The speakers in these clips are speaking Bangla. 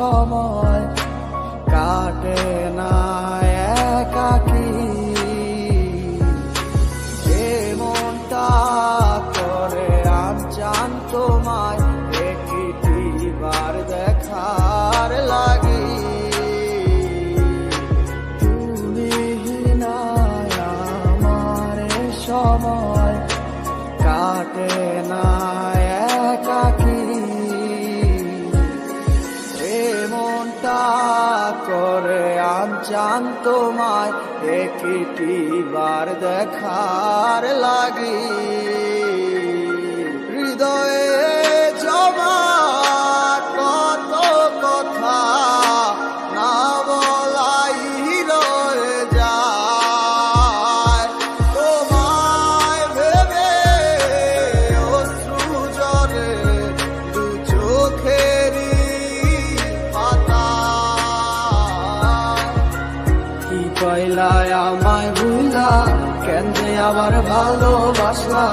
সময় কাটে না একাকী, যে মনটা করে আনচান তোমায় একটিবার দেখার লাগি। তুমি না আমার সময় কাটে না একাকী, মনটা করে আনচান তোমায় একটিবার দেখার লাগি। হৃদয়ে জমা কত কথা না বলাই রয়ে যায়, তোমায় ভেবে অশ্রু ঝরে দু চোখেরই পয়লায় আমায় ভুলা, কেন যে আবার ভালোবাসলা,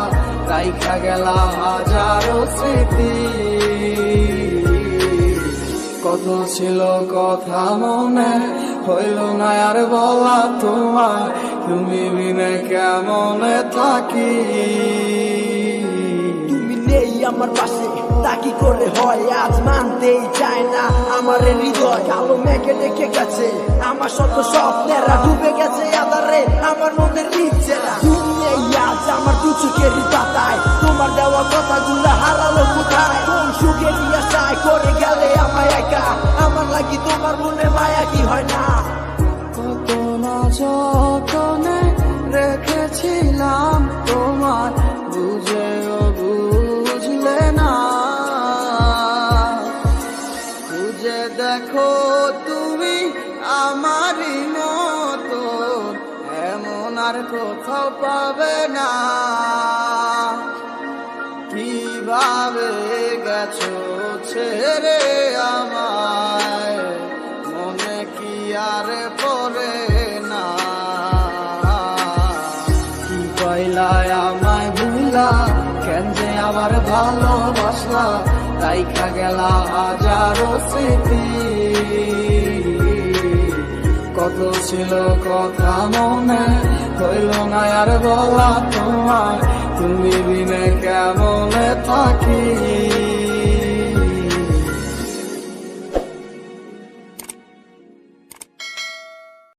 রাইখা গেলা হাজারো স্মৃতি। কত ছিল কথা মনে, হইল না আর বলা তোমার, তুমি বিনে কেমনে থাকি। তুমি নেই আমার পাশে তা কি করে হয়, আজ মানতেই চায় না আমার হৃদয়। কালো মেঘে ডেকে গেছে আমার শত স্বপ্নেরা, ডুবে গেছে আধারে আমার মনের ইচ্ছেরা। তুমি নেই আজ আমার দু চোখের পাতায়, তোমার দেওয়া কথাগুলো হারালো কোথায়। কোন সুখের আশায় করে গেলে আমায় একা, আমার লাগি তোমার মনে মায়া কি হয় না। কত না যতনে রেখেছিলাম তোমার, বুঝেও বুঝলে না। খুঁজে দেখো তুমি আমারই মতো, এমন আর কোথাও পাবে না। কিভাবে গেছো ছেড়ে আমায়, মনে কি আর পড়ে না। কি পয়লায় আমায় ভুলা, কেন যে আবার ভালোবাসলা, রাইখা গেলা হাজারো স্মৃতি। কত ছিল কথা মনে, হইল না আর বলা তোমার, তুমি বিনে কেমনে থাকি।